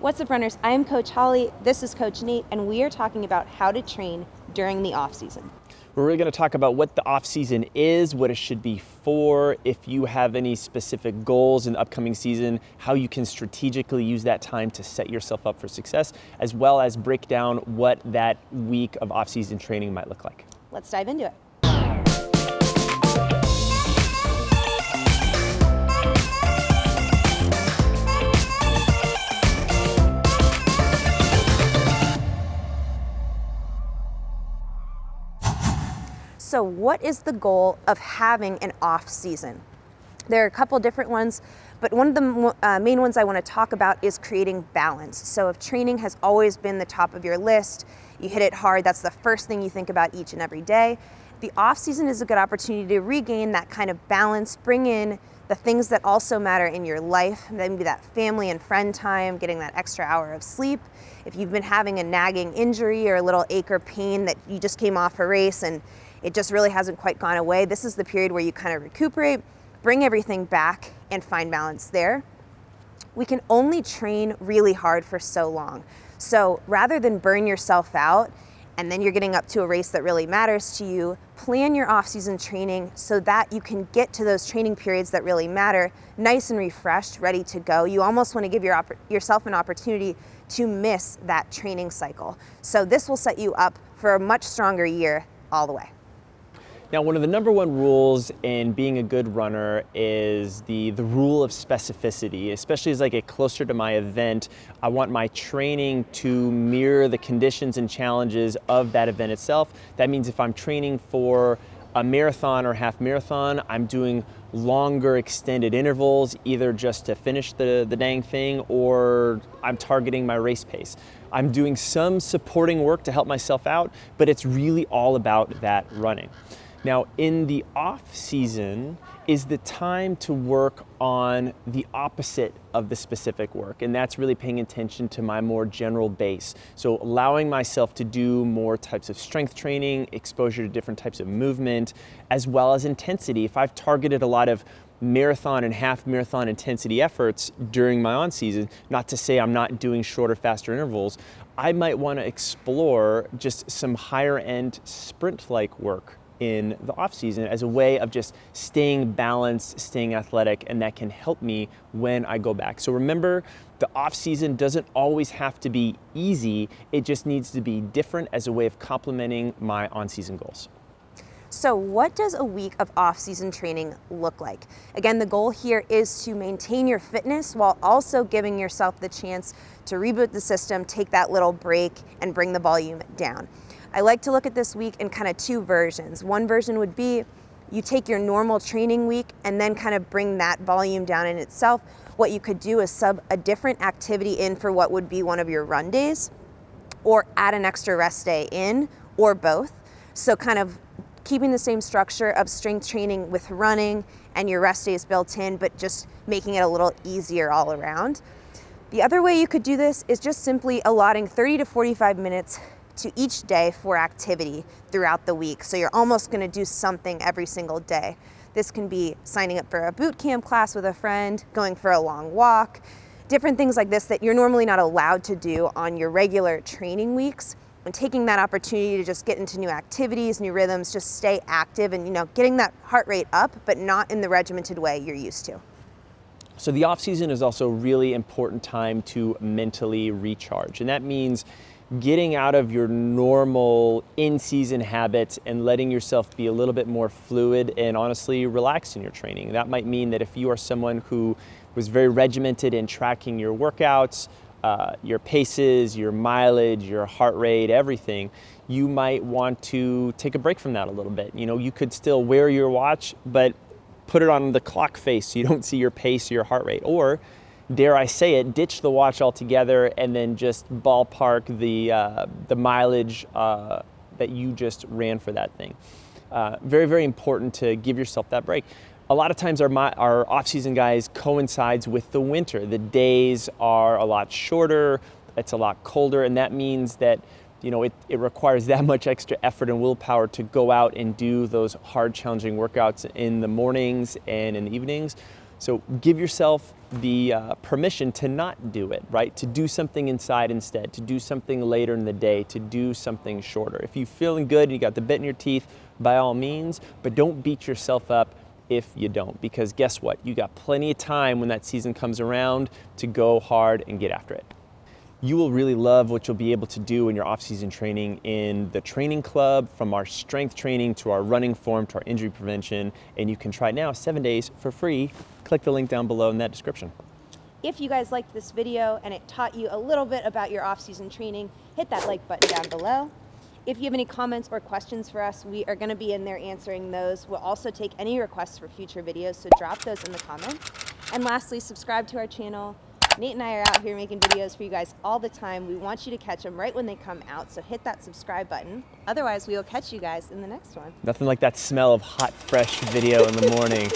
What's up, runners? I am Coach Holly, this is Coach Nate, and we are talking about how to train during the off-season. We're really going to talk about what the off-season is, what it should be for, if you have any specific goals in the upcoming season, how you can strategically use that time to set yourself up for success, as well as break down what that week of off-season training might look like. Let's dive into it. So what is the goal of having an off season? There are a couple different ones, but one of the main ones I want to talk about is creating balance. So if training has always been the top of your list, you hit it hard, that's the first thing you think about each and every day. The off season is a good opportunity to regain that kind of balance, bring in the things that also matter in your life, maybe that family and friend time, getting that extra hour of sleep. If you've been having a nagging injury or a little ache or pain that you just came off a race and it just really hasn't quite gone away, this is the period where you kind of recuperate, bring everything back, and find balance there. We can only train really hard for so long. So rather than burn yourself out and then you're getting up to a race that really matters to you, plan your off-season training so that you can get to those training periods that really matter, nice and refreshed, ready to go. You almost want to give yourself an opportunity to miss that training cycle. So this will set you up for a much stronger year all the way. Now, one of the number one rules in being a good runner is the rule of specificity, especially as I get closer to my event. I want my training to mirror the conditions and challenges of that event itself. That means if I'm training for a marathon or half marathon, I'm doing longer extended intervals, either just to finish the dang thing or I'm targeting my race pace. I'm doing some supporting work to help myself out, but it's really all about that running. Now, in the off season is the time to work on the opposite of the specific work, and that's really paying attention to my more general base. So allowing myself to do more types of strength training, exposure to different types of movement, as well as intensity. If I've targeted a lot of marathon and half marathon intensity efforts during my on season, not to say I'm not doing shorter, faster intervals, I might want to explore just some higher end sprint-like work in the off season as a way of just staying balanced, staying athletic, and that can help me when I go back. So remember, the off season doesn't always have to be easy, it just needs to be different as a way of complementing my on season goals. So what does a week of off-season training look like? Again, the goal here is to maintain your fitness while also giving yourself the chance to reboot the system, take that little break, and bring the volume down. I like to look at this week in kind of two versions. One version would be you take your normal training week and then kind of bring that volume down in itself. What you could do is sub a different activity in for what would be one of your run days, or add an extra rest day in, or both. So kind of keeping the same structure of strength training with running and your rest days built in, but just making it a little easier all around. The other way you could do this is just simply allotting 30 to 45 minutes to each day for activity throughout the week. So you're almost going to do something every single day. This can be signing up for a boot camp class with a friend, going for a long walk, different things like this that you're normally not allowed to do on your regular training weeks, and taking that opportunity to just get into new activities, new rhythms, just stay active and, getting that heart rate up, but not in the regimented way you're used to. So the off season is also a really important time to mentally recharge, and that means getting out of your normal in-season habits and letting yourself be a little bit more fluid and honestly relaxed in your training. That might mean that if you are someone who was very regimented in tracking your workouts, your paces, your mileage, your heart rate, everything, you might want to take a break from that a little bit. You could still wear your watch, but put it on the clock face so you don't see your pace or your heart rate. Or dare I say it, ditch the watch altogether and then just ballpark the mileage that you just ran for that thing. Very, very important to give yourself that break. A lot of times our off-season guys coincides with the winter. The days are a lot shorter, it's a lot colder, and that means that it requires that much extra effort and willpower to go out and do those hard, challenging workouts in the mornings and in the evenings. So give yourself the permission to not do it, right? To do something inside instead, to do something later in the day, to do something shorter. If you're feeling good and you got the bit in your teeth, by all means, but don't beat yourself up if you don't, because guess what? You got plenty of time when that season comes around to go hard and get after it. You will really love what you'll be able to do in your off-season training in the training club, from our strength training to our running form to our injury prevention, and you can try now 7 days for free. Click the link down below in that description. If you guys liked this video and it taught you a little bit about your off-season training, hit that like button down below. If you have any comments or questions for us, we are going to be in there answering those. We'll also take any requests for future videos, so drop those in the comments. And lastly, subscribe to our channel. Nate and I are out here making videos for you guys all the time. We want you to catch them right when they come out, so hit that subscribe button. Otherwise, we will catch you guys in the next one. Nothing like that smell of hot, fresh video in the morning.